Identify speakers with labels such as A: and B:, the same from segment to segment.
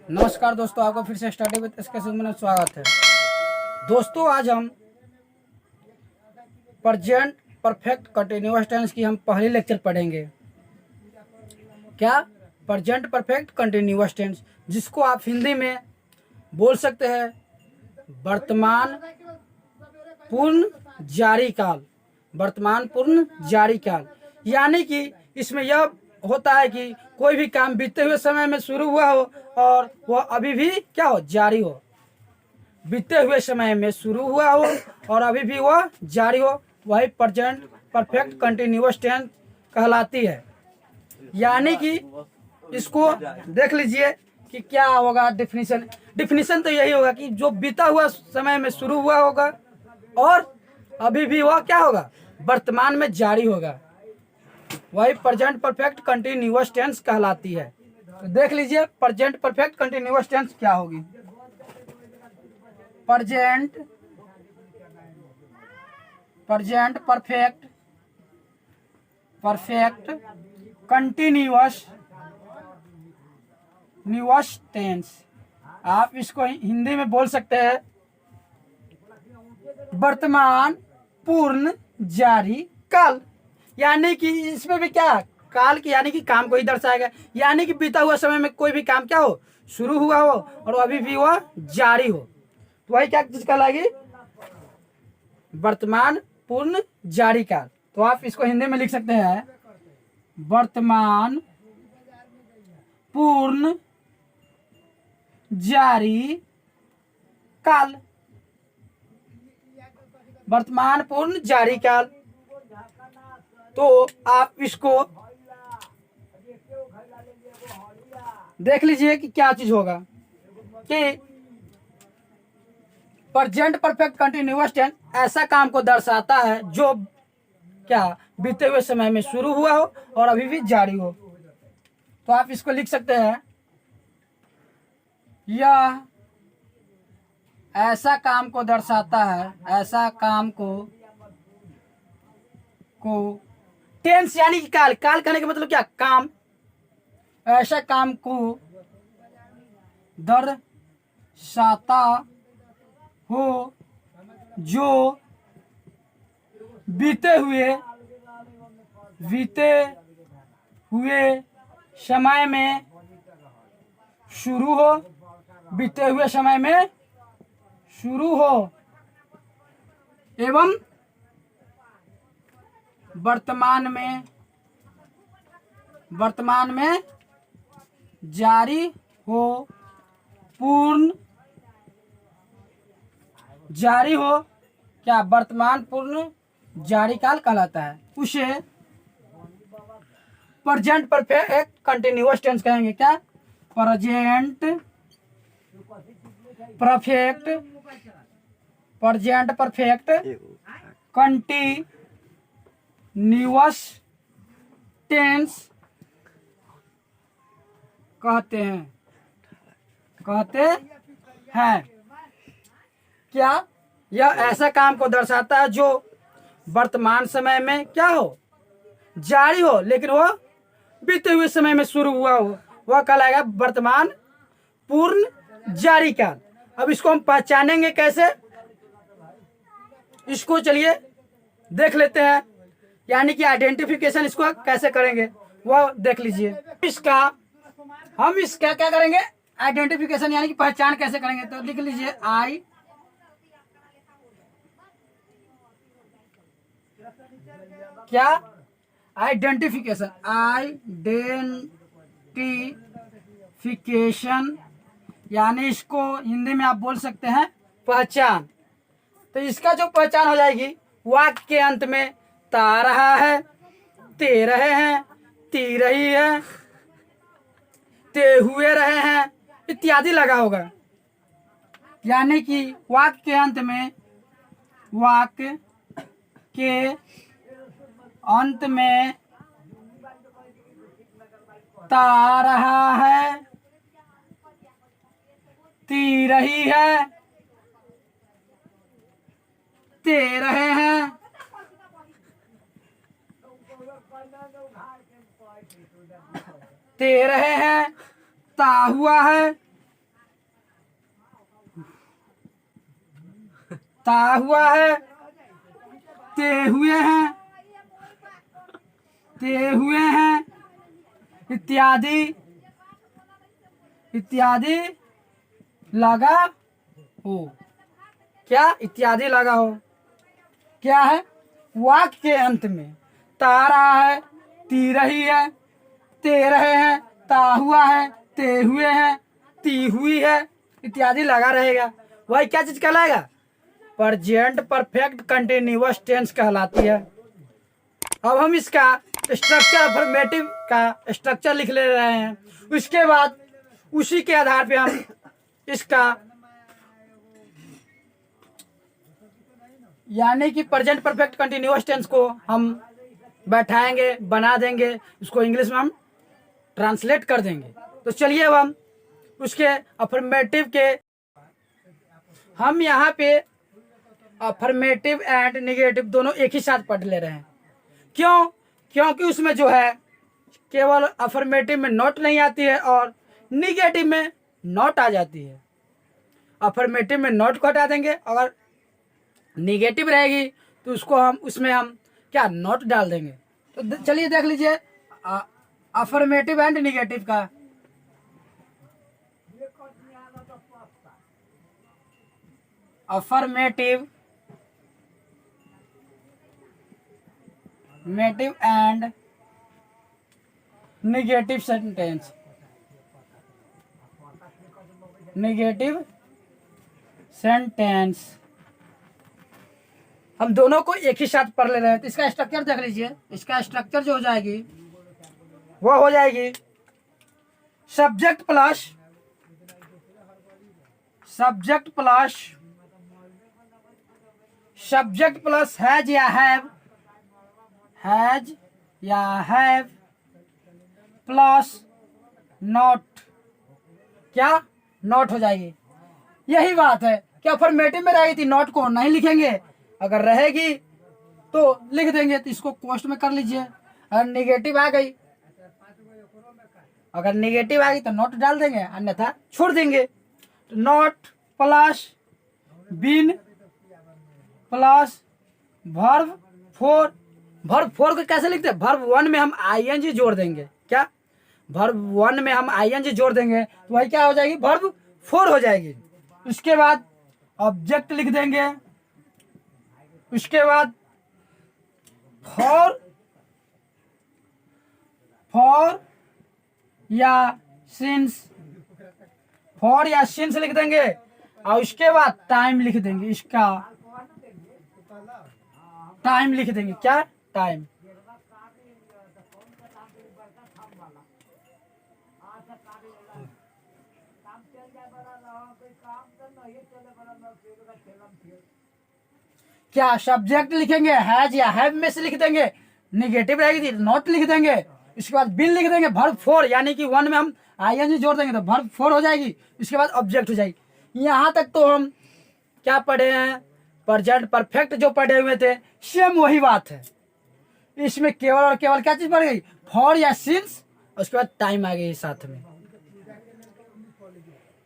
A: नमस्कार दोस्तों, आपका फिर से स्टडी विद एसके में स्वागत है। दोस्तों, आज हम प्रेजेंट परफेक्ट कंटिन्यूअस टेंस की हम पहली लेक्चर पढ़ेंगे। क्या? प्रेजेंट परफेक्ट कंटिन्यूअस टेंस, जिसको आप हिंदी में बोल सकते हैं वर्तमान पूर्ण जारी काल। वर्तमान पूर्ण जारी काल यानी कि इसमें यह होता है कि कोई भी काम बीते हुए समय में शुरू हुआ हो और वह अभी भी क्या हो, जारी हो। बीते हुए समय में शुरू हुआ हो और अभी भी वह जारी हो, वही प्रेजेंट परफेक्ट कंटिन्यूअस टेंस कहलाती है। यानी कि इसको देख लीजिए कि क्या होगा डिफिनीशन तो यही होगा कि जो बीता हुआ समय में शुरू हुआ होगा और अभी भी वह क्या होगा, वर्तमान में जारी होगा, वही प्रेजेंट परफेक्ट कंटिन्यूअस टेंस कहलाती है। तो देख लीजिए प्रेजेंट परफेक्ट कंटिन्यूअस टेंस क्या होगी। प्रेजेंट परफेक्ट कंटिन्यूअस टेंस, आप इसको हिंदी में बोल सकते हैं वर्तमान पूर्ण जारी काल। यानी कि इसमें भी क्या, काल की यानी कि काम को ही दर्शाएगा। यानी कि बीता हुआ समय में कोई भी काम क्या हो, शुरू हुआ हो और अभी भी वह जारी हो, तो वही क्या चीज कहलाएगी, वर्तमान पूर्ण जारी काल। तो आप इसको हिंदी में लिख सकते हैं वर्तमान पूर्ण जारी काल। वर्तमान पूर्ण जारी काल। तो आप इसको देख लीजिए कि क्या चीज होगा कि प्रेजेंट परफेक्ट कंटिन्यूअस टेंस ऐसा काम को दर्शाता है जो क्या बीते हुए समय में शुरू हुआ हो और अभी भी जारी हो। तो आप इसको लिख सकते हैं यह ऐसा काम को दर्शाता है, ऐसा काम को टेंस यानी कि काल कहने का मतलब क्या, काम। ऐसा काम को दर्शाता हो जो बीते हुए समय में शुरू हो, बीते हुए समय में शुरू हो एवं वर्तमान में जारी हो, पूर्ण जारी हो, क्या वर्तमान पूर्ण जारी काल कहलाता है। उसे प्रेजेंट परफेक्ट कंटिन्यूअस टेंस कहेंगे। क्या? प्रेजेंट परफेक्ट कंटिन्यूअस टेंस कहते हैं। क्या? यह ऐसा काम को दर्शाता है जो वर्तमान समय में क्या हो, जारी हो, लेकिन वह बीते हुए समय में शुरू हुआ हो, वह कहलाएगा वर्तमान पूर्ण जारी काल। अब इसको हम पहचानेंगे कैसे, इसको चलिए देख लेते हैं। यानी कि आइडेंटिफिकेशन इसको कैसे करेंगे वह देख लीजिए। हम इसका क्या करेंगे, आइडेंटिफिकेशन यानी कि पहचान कैसे करेंगे। तो लिख लीजिए आइडेंटिफिकेशन यानी इसको हिंदी में आप बोल सकते हैं पहचान। तो इसका जो पहचान हो जाएगी, वाक्य के अंत में ता रहा है, ते रहे हैं, ती रही है, ते हुए रहे हैं इत्यादि लगा होगा। यानी कि वाक्य के अंत में ता रहा है, ती रही है, ते रहे हैं, ते रहे हैं, ता हुआ है, ता हुआ है, ते हुए हैं, ते हुए हैं, इत्यादि इत्यादि लगा हो। क्या? इत्यादि लगा हो। क्या है? वाक्य के अंत में ता रहा है, ती रही है, ते रहे हैं, ता हुआ है, ते हुए हैं, ती हुई है, इत्यादि लगा रहेगा। वही क्या चीज कहलाएगा? प्रेजेंट परफेक्ट कंटिन्यूअस टेंस कहलाती है। अब हम इसका स्ट्रक्चर, अफर्मेटिव का स्ट्रक्चर लिख ले रहे हैं। उसके बाद उसी के आधार पे हम इसका यानी कि प्रेजेंट परफेक्ट कंटिन्यूअस टेंस को हम बैठाएंगे, बना देंगे, उसको इंग्लिश में हम ट्रांसलेट कर देंगे। तो चलिए अब हम उसके अफर्मेटिव के, हम यहाँ पे अफर्मेटिव एंड निगेटिव दोनों एक ही साथ पढ़ ले रहे हैं। क्यों? क्योंकि उसमें जो है केवल अफर्मेटिव में नॉट नहीं आती है और निगेटिव में नॉट आ जाती है। अफर्मेटिव में नॉट को हटा देंगे, अगर निगेटिव रहेगी तो उसको हम उसमें हम क्या नॉट डाल देंगे। तो चलिए देख लीजिए अफर्मेटिव एंड निगेटिव का। Affirmative and negative sentence, negative sentence हम दोनों को एक ही साथ पढ़ ले रहे हैं। तो इसका स्ट्रक्चर देख लीजिए। इसका स्ट्रक्चर जो हो जाएगी वो हो जाएगी सब्जेक्ट प्लस हैज या हैव प्लस नॉट। क्या? नॉट हो जाएगी। यही बात है कि अफर्मेटिव में रहेगी थी, नॉट को नहीं लिखेंगे, अगर रहेगी तो लिख देंगे। तो इसको कोष्ट में कर लीजिए। अगर निगेटिव आ गई, अगर निगेटिव आ गई तो नॉट डाल देंगे, अन्यथा छोड़ देंगे। तो not plus been plus verb four. Verb four को कैसे लिखते हैं? वर्ब वन में हम आईएनजी जोड़ देंगे। क्या? वर्ब वन में हम आईएनजी जोड़ देंगे तो वही क्या हो जाएगी? वर्ब फोर हो जाएगी। उसके बाद ऑब्जेक्ट लिख देंगे। उसके बाद फॉर या सिंस लिख देंगे और उसके बाद टाइम लिख देंगे। इसका टाइम लिख देंगे। क्या? टाइम। क्या? सब्जेक्ट लिखेंगे, हैज या हैव में से लिख देंगे, निगेटिव रहेगी नॉट लिख देंगे। इसके बाद बिन लिख देंगे, वर्ब फोर, यानी कि वन में हम आईएनजी जोड़ देंगे तो वर्ब फोर हो जाएगी। इसके बाद ऑब्जेक्ट हो जाएगी। यहाँ तक तो हम क्या पढ़े हैं? प्रेजेंट परफेक्ट जो पढ़े हुए थे, सेम वही बात है। इसमें केवल और केवल क्या चीज पड़ गई? फॉर या सिंस, उसके बाद टाइम आ गई साथ में।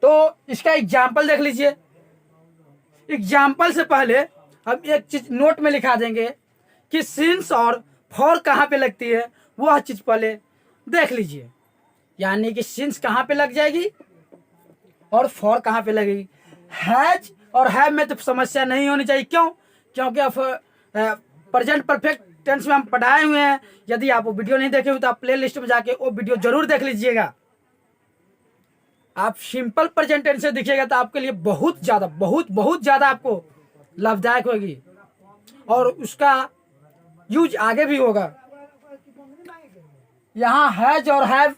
A: तो इसका एग्जाम्पल देख लीजिए। एग्जाम्पल से पहले हम एक चीज नोट में लिखा देंगे कि सिंस और फॉर कहाँ पे लगती है, वह चीज पहले देख लीजिए। यानी कि सिंस कहाँ पे लग जाएगी और फॉर कहाँ पे लगेगी। हैज और हैव में तो समस्या नहीं होनी चाहिए। क्यों? क्योंकि प्रेजेंट परफेक्ट टेंस में हम पढ़ाए हुए हैं। यदि आप वो वीडियो नहीं देखे हो तो आप प्ले लिस्ट में जाके वो वीडियो जरूर देख लीजिएगा। आप सिंपल प्रेजेंट टेंस से दिखेगा तो आपके लिए बहुत ज्यादा आपको लाभदायक होगी और उसका यूज आगे भी होगा। यहाँ हैज और हैव,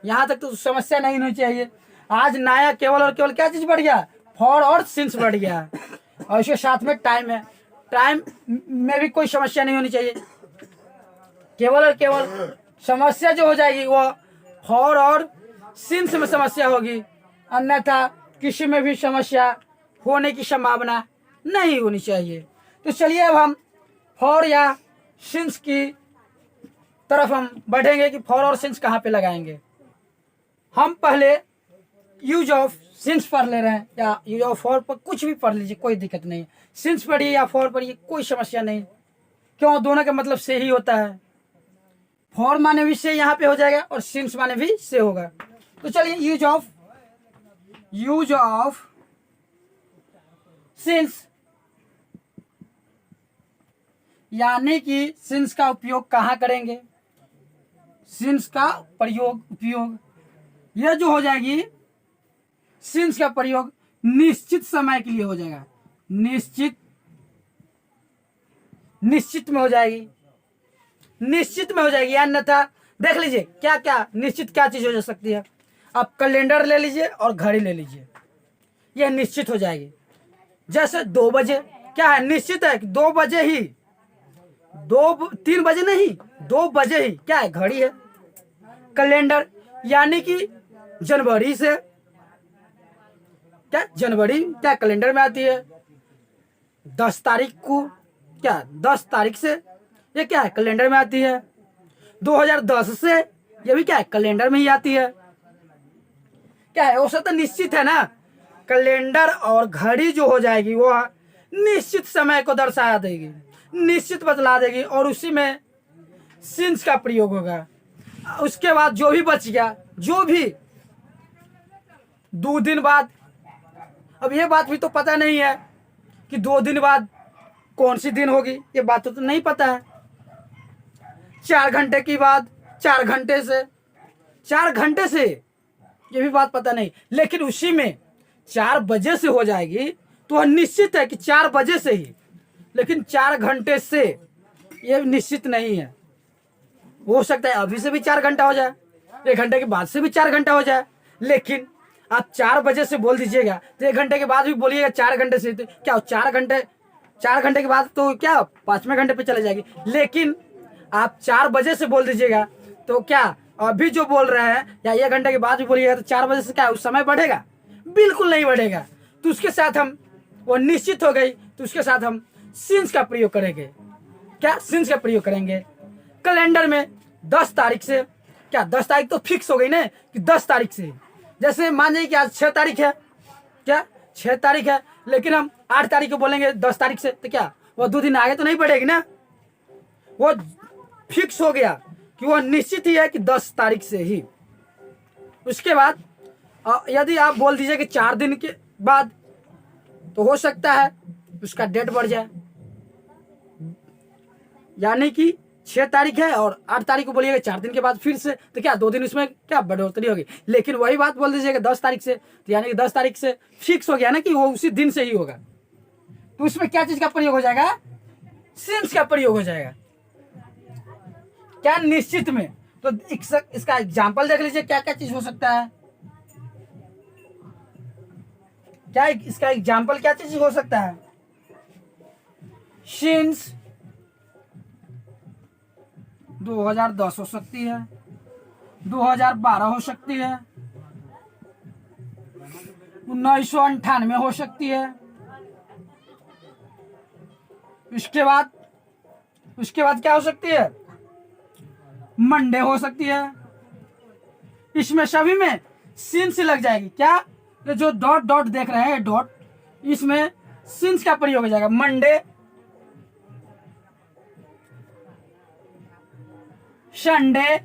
A: यहाँ तक तो समस्या नहीं होनी चाहिए। आज नया केवल और केवल क्या चीज बढ़ गया? फॉर और सिंस बढ़ गया और इसके साथ में टाइम है। टाइम में भी कोई समस्या नहीं होनी चाहिए। केवल और केवल समस्या जो हो जाएगी वो फॉर और सिंस में समस्या होगी, अन्यथा किसी में भी समस्या होने की संभावना नहीं होनी चाहिए। तो चलिए अब हम फॉर या सिंस की तरफ हम बढ़ेंगे कि फॉर और सिंस कहाँ पे लगाएंगे। हम पहले यूज ऑफ सिंस पढ़ ले रहे हैं या यूज ऑफ फॉर पर कुछ भी पढ़ लीजिए, कोई दिक्कत नहीं है। सिंस पढ़िए या फॉर पढ़िए, कोई समस्या नहीं। क्यों, दोनों का मतलब से ही होता है। फॉर माने भी से यहाँ पे हो जाएगा और सिंस माने भी से होगा। तो चलिए यूज ऑफ सिंस, यानी कि सिंस का उपयोग कहाँ करेंगे, सिंस का उपयोग यह जो हो जाएगी, सिंस का प्रयोग निश्चित समय के लिए हो जाएगा। निश्चित में हो जाएगी, अन्यथा देख लीजिए क्या क्या निश्चित क्या चीज हो सकती है। आप कैलेंडर ले लीजिए और घड़ी ले लीजिए, यह निश्चित हो जाएगी। जैसे 2 बजे क्या है, निश्चित है कि 2 बजे ही, 3 बजे नहीं, 2 बजे ही क्या है, घड़ी है। कैलेंडर यानी कि जनवरी से, क्या जनवरी क्या कैलेंडर में आती है। 10 तारीख को क्या 10 तारीख से ये क्या है, कैलेंडर में आती है। 2010 से ये भी क्या है, कैलेंडर में ही आती है। क्या है, वो सब तो निश्चित है ना। कैलेंडर और घड़ी जो हो जाएगी वो निश्चित समय को दर्शा देगी, निश्चित बतला देगी, और उसी में सिंस का प्रयोग होगा। उसके बाद जो भी बच गया, जो भी 2 दिन बाद, अब ये बात भी तो पता नहीं है कि 2 दिन बाद कौन सी दिन होगी, ये बात तो नहीं पता है। 4 घंटे की बाद, 4 घंटे से ये भी बात पता नहीं। लेकिन उसी में 4 बजे से हो जाएगी तो निश्चित है कि 4 बजे से ही, लेकिन 4 घंटे से ये निश्चित नहीं है। हो सकता है अभी से भी 4 घंटा हो जाए, 1 घंटे के बाद से भी 4 घंटा हो जाए। लेकिन आप 4 बजे से बोल दीजिएगा तो 1 घंटे के बाद भी बोलिएगा 4 घंटे से, तो क्या 4 घंटे के बाद तो क्या 5वें घंटे पे चले जाएगी। लेकिन आप 4 बजे से बोल दीजिएगा तो क्या अभी जो बोल रहे हैं या 1 घंटे के बाद भी बोलिएगा तो 4 बजे से क्या उस समय बढ़ेगा, बिल्कुल नहीं बढ़ेगा। तो उसके साथ हम, वो निश्चित हो गई, तो उसके साथ हम सिंस का प्रयोग करेंगे। क्या सिंस का प्रयोग करेंगे कैलेंडर में 10 तारीख से, क्या 10 तारीख तो फिक्स हो गई ना कि 10 तारीख से। जैसे मान लीजिए कि आज 6 तारीख है, क्या 6 तारीख है, लेकिन हम 8 तारीख को बोलेंगे 10 तारीख से, तो क्या वो 2 दिन आगे तो नहीं बढ़ेगी ना। वो फिक्स हो गया कि वो निश्चित ही है कि 10 तारीख से ही। उसके बाद यदि आप बोल दीजिए कि 4 दिन के बाद, तो हो सकता है उसका डेट बढ़ जाए। यानी कि 6 तारीख है और 8 तारीख को बोलिएगा 4 दिन के बाद फिर से, तो क्या 2 दिन उसमें क्या बढ़ोतरी होगी। लेकिन वही बात बोल दीजिएगा 10 तारीख से, तो यानी कि 10 तारीख से फिक्स हो गया ना कि वो उसी दिन से ही होगा। तो उसमें क्या चीज का प्रयोग हो जाएगा, सिंस का प्रयोग हो जाएगा। क्या निश्चित में। तो इसका एग्जाम्पल देख लीजिए क्या क्या चीज हो सकता है। क्या इसका एग्जाम्पल क्या चीज हो सकता है, सिंस 2010 हो सकती है, 2012 हो सकती है, 1998 हो सकती है। उसके बाद क्या हो सकती है, मंडे हो सकती है। इसमें सभी में सिंस लग जाएगी। क्या, तो जो डॉट डॉट देख रहे हैं डॉट, इसमें सिंस का प्रयोग हो जाएगा। मंडे, संडे,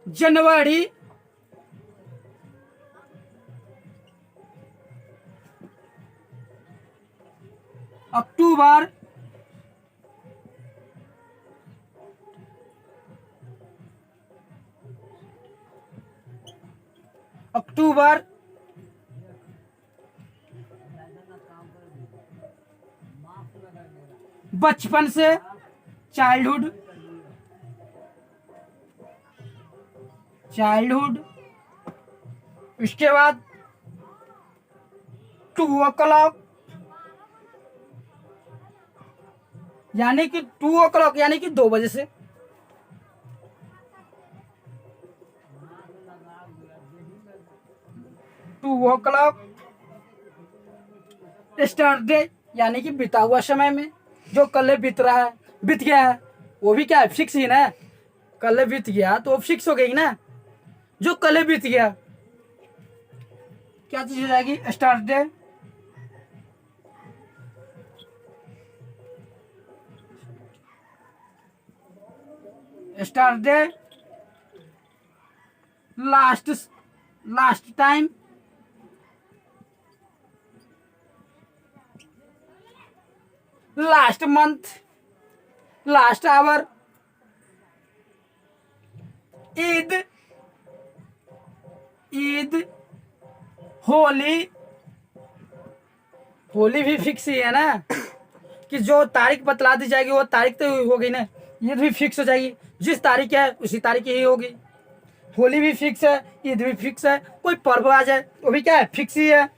A: जनवरी, अक्टूबर, बचपन से, चाइल्डहुड, उसके बाद 2 o'clock, यानी कि 2 o'clock यानी कि 2 बजे से। स्टार्ट यानी कि बीता हुआ समय में, जो कल बीत रहा है, बीत गया है, वो भी क्या है, फिक्स ही ना। कल बीत गया तो वो फिक्स हो गई ना, जो कल ही बीत गया। क्या चीज हो जाएगी? Start day. Start day, last time, last month, last hour, Eid, Eid, Holi. Holi भी फिक्स ही है ना कि जो तारीख बतला दी जाएगी वो तारीख तो होगी ना। ईद भी फिक्स हो जाएगी, जिस तारीख है उसी तारीख ही होगी। होली भी फिक्स है, ईद भी फिक्स है, कोई पर्व आ जाए वो भी क्या है, फिक्स ही है।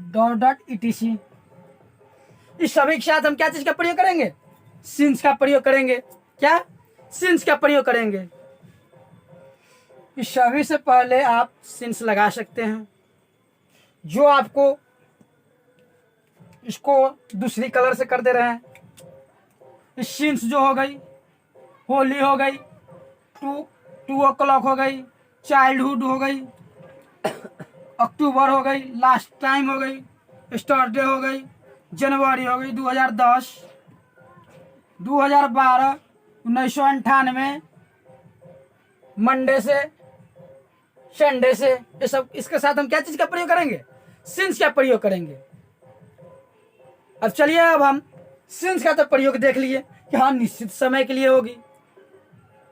A: .etc। इस सभी के साथ हम क्या चीज का प्रयोग करेंगे? सिंस का प्रयोग करेंगे। क्या? सिंस का प्रयोग करेंगे। इस सभी से पहले आप सिंस लगा सकते हैं, जो आपको इसको दूसरी कलर से कर दे रहे हैं। इस सिंस जो हो गई, होली हो गई, 2 o'clock हो गई, चाइल्डहुड हो गई, अक्टूबर हो गई, लास्ट टाइम हो गई, स्टार्ट डे हो गई, जनवरी हो गई, 2010, 2012, 1998, मंडे से, संडे से, ये सब। इसके साथ हम क्या चीज का प्रयोग करेंगे? सिंस का प्रयोग करेंगे। अब चलिए, अब हम सिंस का तो प्रयोग देख लिए कि हाँ निश्चित समय के लिए होगी।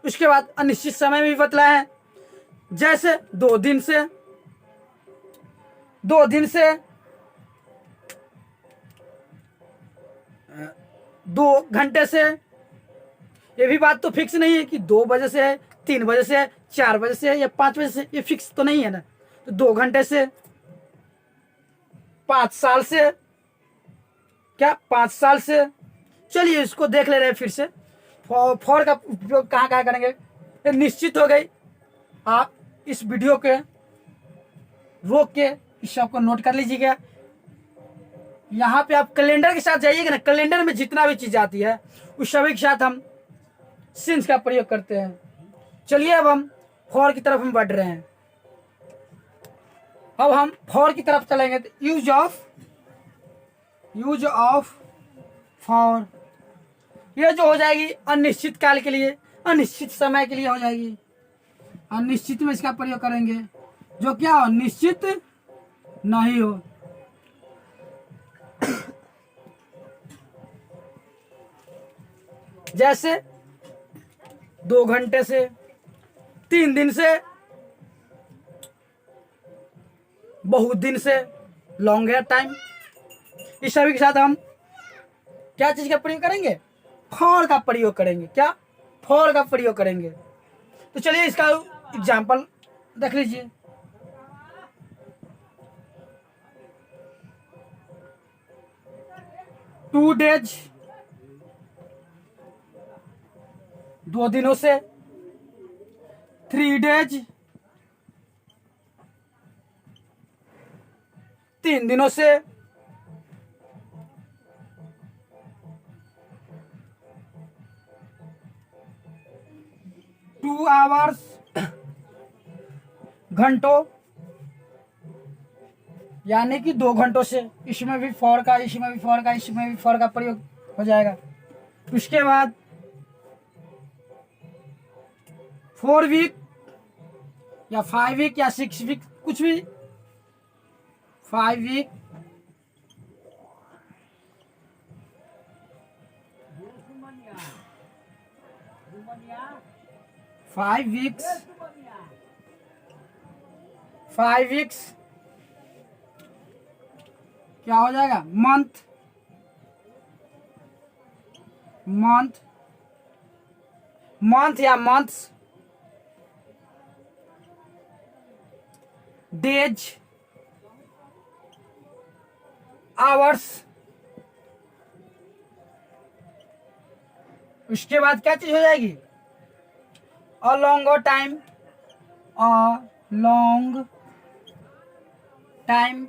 A: उसके बाद अनिश्चित समय में भी बतला है, जैसे 2 दिन से, 2 दिन से 2 घंटे से। ये भी बात तो फिक्स नहीं है कि 2 बजे से है, 3 बजे से है, 4 बजे से है या 5 बजे से, ये फिक्स तो नहीं है ना। तो 2 घंटे से, 5 साल से, क्या 5 साल से। चलिए इसको देख ले रहे हैं फिर से। फॉर का उपयोग कहाँ कहाँ करेंगे, ये निश्चित हो गई। आप इस वीडियो के रोक के इस सबको नोट कर लीजिएगा। यहाँ पे आप कैलेंडर के साथ जाइएगा ना, कैलेंडर में जितना भी चीज आती है उस सभी के साथ हम सिंस का प्रयोग करते हैं। चलिए अब हम फॉर की तरफ हम बढ़ रहे हैं। अब हम फॉर की तरफ चलेंगे तो यूज ऑफ फॉर, ये जो हो जाएगी अनिश्चित काल के लिए, अनिश्चित समय के लिए हो जाएगी। अनिश्चित में इसका प्रयोग करेंगे, जो क्या हो, निश्चित नहीं हो। जैसे 2 घंटे से, 3 दिन से, बहुत दिन से, लॉन्गर टाइम। इस सभी के साथ हम क्या चीज का प्रयोग करेंगे? फॉर का प्रयोग करेंगे। क्या? फॉर का प्रयोग करेंगे। तो चलिए इसका एग्जाम्पल देख लीजिए। टू डेज, 2 दिनों से, 3 डेज, 3 दिनों से, 2 आवर्स, घंटों, यानी कि 2 घंटों से। इसमें भी फॉर का, इसमें भी फॉर का, इसमें भी फॉर का प्रयोग हो जाएगा। उसके बाद 4 वीक या 5 वीक या 6 वीक, कुछ भी। 5 वीक, 5 वीक्स, 5 वीक्स, क्या हो जाएगा? मंथ, मंथ, मंथ या मंथ्स, डेज, आवर्स। उसके बाद क्या चीज हो जाएगी? A long time, a long time,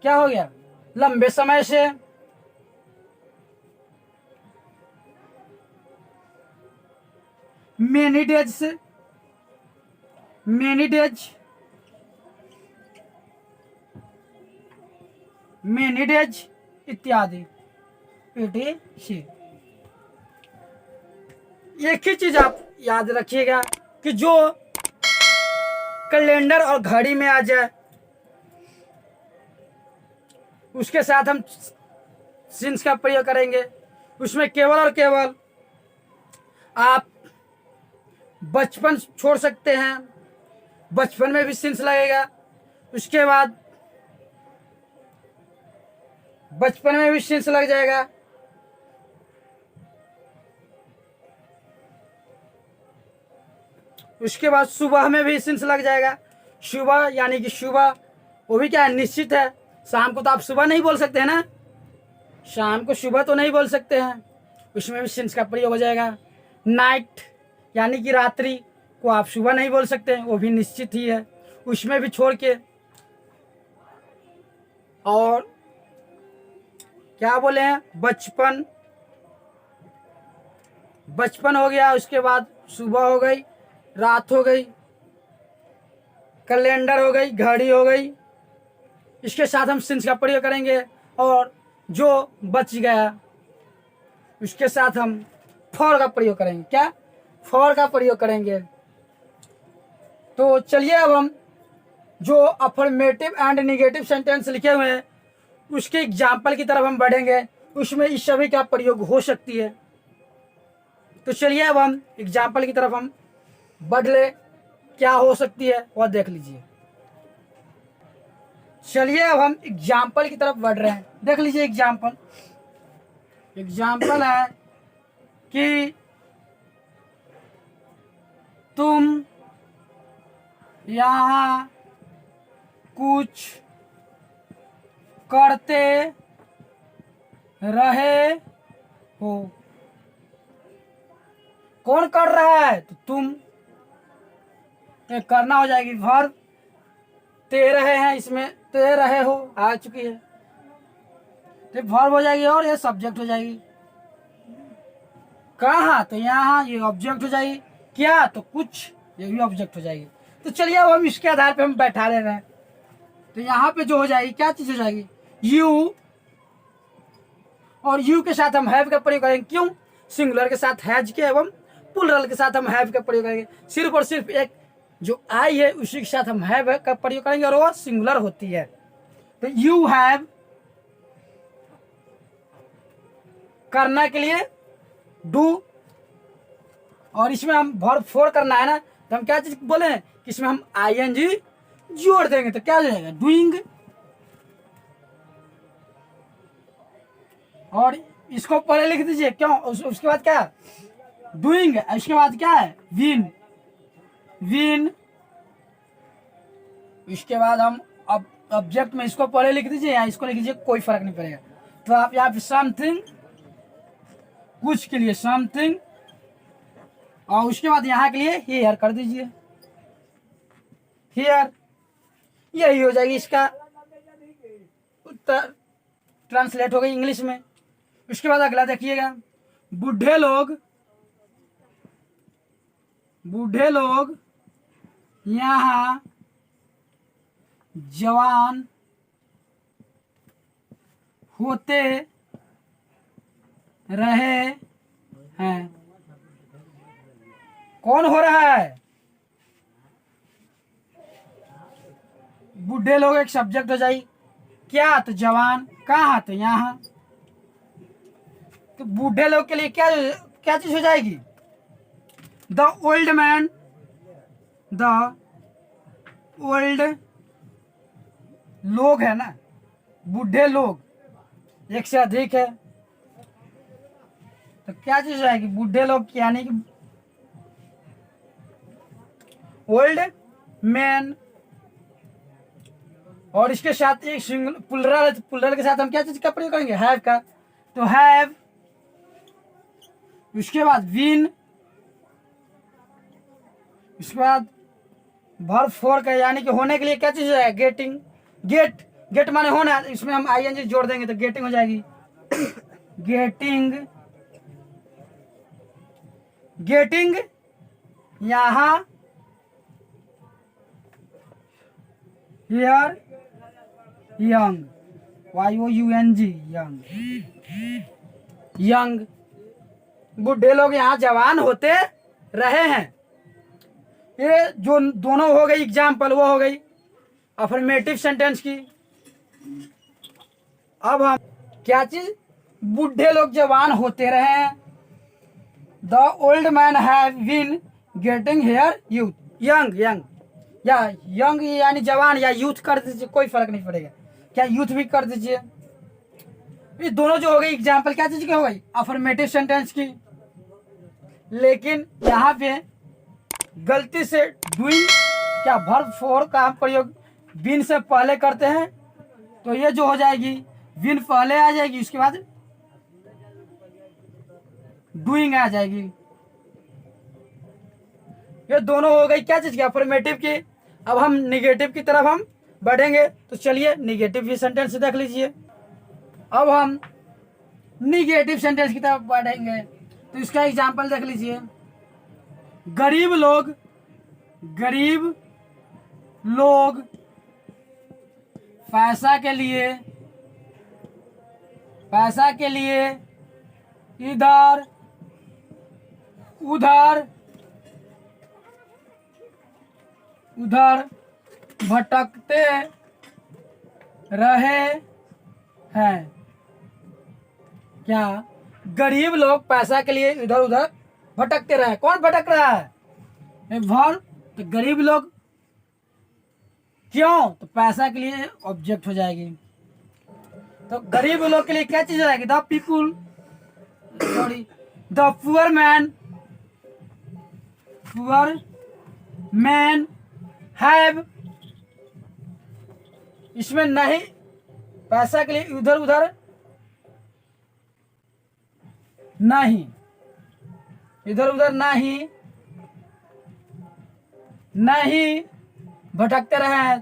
A: क्या हो गया? लंबे समय से। मेनी डेज से मेनी डेज, मेनी डेज इत्यादि पीटीसी। एक ही चीज आप याद रखिएगा कि जो कैलेंडर और घड़ी में आ जाए उसके साथ हम सिंस का प्रयोग करेंगे। उसमें केवल और केवल आप बचपन छोड़ सकते हैं, बचपन में भी सिंस लगेगा। उसके बाद बचपन में भी सिंस लग जाएगा। उसके बाद सुबह में भी सिंस लग जाएगा। सुबह यानी कि सुबह वो भी क्या है, निश्चित है। शाम को तो आप सुबह नहीं बोल सकते हैं ना, शाम को सुबह तो नहीं बोल सकते हैं, उसमें भी सिंस का प्रयोग हो जाएगा। नाइट यानी कि रात्रि को आप सुबह नहीं बोल सकते, वो भी निश्चित ही है, उसमें भी छोड़ के। और क्या बोले हैं, बचपन, बचपन हो गया। उसके बाद सुबह हो गई, रात हो गई, कैलेंडर हो गई, घड़ी हो गई। इसके साथ हम सिंस का प्रयोग करेंगे। और जो बच गया उसके साथ हम फॉर का प्रयोग करेंगे। क्या, फॉर का प्रयोग करेंगे। तो चलिए अब हम जो अफर्मेटिव एंड निगेटिव सेंटेंस लिखे हुए हैं उसके एग्जाम्पल की तरफ हम बढ़ेंगे, उसमें इस सभी का प्रयोग हो सकती है। तो चलिए अब हम एग्जाम्पल की तरफ हम बढ़ ले, क्या हो सकती है वह देख लीजिए। चलिए अब हम एग्जाम्पल की तरफ बढ़ रहे हैं, देख लीजिए एग्जाम्पल। एग्जाम्पल है कि तुम यहाँ कुछ करते रहे हो। कौन कर रहा है, तो तुम, करना हो जाएगी वर्ब। ते रहे हैं, इसमें ते रहे हो आ चुकी है, तो वर्ब हो जाएगी और ये सब्जेक्ट हो जाएगी। कहाँ, तो यहाँ ये ऑब्जेक्ट हो जाएगी। क्या, तो कुछ, ये भी ऑब्जेक्ट हो जाएगी। तो चलिए अब हम इसके आधार पे हम बैठा ले रहे हैं। तो यहाँ पे जो हो जाएगी, क्या चीज हो जाएगी, यू। और यू के साथ हम हैव का प्रयोग करेंगे। क्यों, सिंगुलर के साथ हैज के एवं प्लूरल के साथ हम हैव का प्रयोग करेंगे। सिर्फ और सिर्फ एक जो आई है उसी के साथ हम हैव का प्रयोग करेंगे और वो सिंगुलर होती है। तो यू हैव, करना के लिए डू, और इसमें हम वर्ब फोर करना है ना, तो हम क्या चीज बोले हैं कि इसमें हम आईएनजी जोड़ देंगे। तो क्या हो जाएगा, डूइंग। और इसको पहले लिख दीजिए, क्यों, उसके बाद क्या, डूइंग, इसके बाद क्या है, विन, विन। इसके बाद हम अब ऑब्जेक्ट में इसको पहले लिख दीजिए या इसको लिख दीजिए, कोई फर्क नहीं पड़ेगा। तो आप यहाँ पे समथिंग, कुछ के लिए समथिंग, और उसके बाद यहाँ के लिए हियर कर दीजिए, हियर। यही हो जाएगी इसका उत्तर, ट्रांसलेट हो गई इंग्लिश में। उसके बाद अगला देखिएगा, बूढ़े लोग, बूढ़े लोग यहाँ जवान होते रहे हैं। कौन हो रहा है, बूढ़े लोग एक सब्जेक्ट हो जाएगी। क्या, तो जवान। कहाँ, तो यहाँ। तो बूढ़े लोग के लिए क्या क्या चीज हो जाएगी, the old man, the old लोग है ना, बूढ़े लोग एक से अधिक है, तो क्या चीज हो जाएगी, बूढ़े लोग यानी कि ओल्ड मैन। और इसके साथ एक सिंगल प्लुरल, प्लुरल के साथ हम क्या चीज का प्रयोग करेंगे, हैव का। तो हैव, उसके बाद विन, उसके बाद वर्ब फोर का यानी कि होने के लिए क्या चीज है, गेटिंग, गेट, गेट माने होना, इसमें हम आईएनजी जोड़ देंगे तो गेटिंग हो जाएगी, गेटिंग, गेटिंग यहाँ, here, young, YOUNG, young, young. बुढ़े लोग यहाँ जवान होते रहे हैं। ये जो दोनों हो गई एग्जाम्पल, वो हो गई अफर्मेटिव सेंटेंस की। अब हम क्या चीज, बुढ़े लोग जवान होते रहे हैं। The old man have been getting hair youth, young, young या यंग यानी जवान या यूथ कर दीजिए, कोई फर्क नहीं पड़ेगा, क्या यूथ भी कर दीजिए। ये दोनों जो हो गई एग्जाम्पल क्या चीज की हो गई, अफर्मेटिव सेंटेंस की। लेकिन यहाँ पे गलती से डूइंग क्या वर्ब फोर का हम प्रयोग बीन से पहले करते हैं, तो ये जो हो जाएगी बीन पहले आ जाएगी, उसके बाद डूइंग आ जाएगी। ये दोनों हो गई क्या चीज की, अफर्मेटिव की। अब हम निगेटिव की तरफ हम बढ़ेंगे, तो चलिए निगेटिव भी सेंटेंस देख लीजिए। अब हम निगेटिव सेंटेंस की तरफ बढ़ेंगे, तो इसका एग्जाम्पल देख लीजिए। गरीब लोग, गरीब लोग पैसा के लिए इधर उधर भटकते रहे हैं। क्या, गरीब लोग पैसा के लिए इधर उधर भटकते रहे। कौन भटक रहा है, वर्ब। तो गरीब लोग क्यों, तो पैसा के लिए ऑब्जेक्ट हो जाएगी। तो गरीब लोग के लिए क्या चीज हो जाएगी, the people, sorry the poor man have, इसमें नहीं, पैसा के लिए इधर उधर नहीं, इधर उधर नहीं भटकते रहे हैं।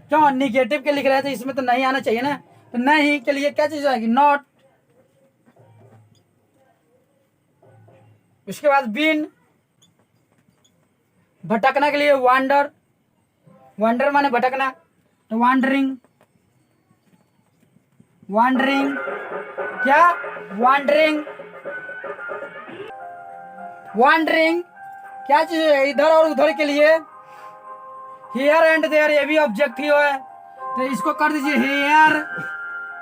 A: क्यों, निगेटिव के लिख रहे थे, इसमें तो नहीं आना चाहिए ना। तो नहीं के लिए क्या चीज आएगी, नॉट। उसके बाद बीन, भटकना के लिए वांडर, वांडर माने भटकना, तो वांडरिंग, क्या, वांडरिंग क्या चीज है, इधर और उधर के लिए। हियर एंड देयर, ये भी ऑब्जेक्ट ही है, तो इसको कर दीजिए हियर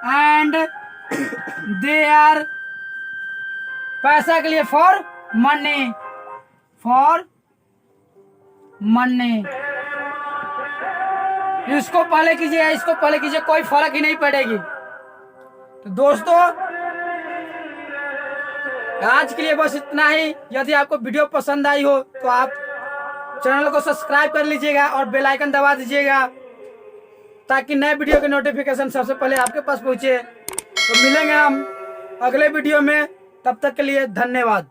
A: एंड देयर। पैसा के लिए फॉर मनी, इसको पहले कीजिए, इसको पहले कीजिए, कोई फर्क ही नहीं पड़ेगी। तो दोस्तों आज के लिए बस इतना ही। यदि आपको वीडियो पसंद आई हो तो आप चैनल को सब्सक्राइब कर लीजिएगा और बेल आइकन दबा दीजिएगा, ताकि नए वीडियो के नोटिफिकेशन सबसे पहले आपके पास पहुंचे। तो मिलेंगे हम अगले वीडियो में, तब तक के लिए धन्यवाद।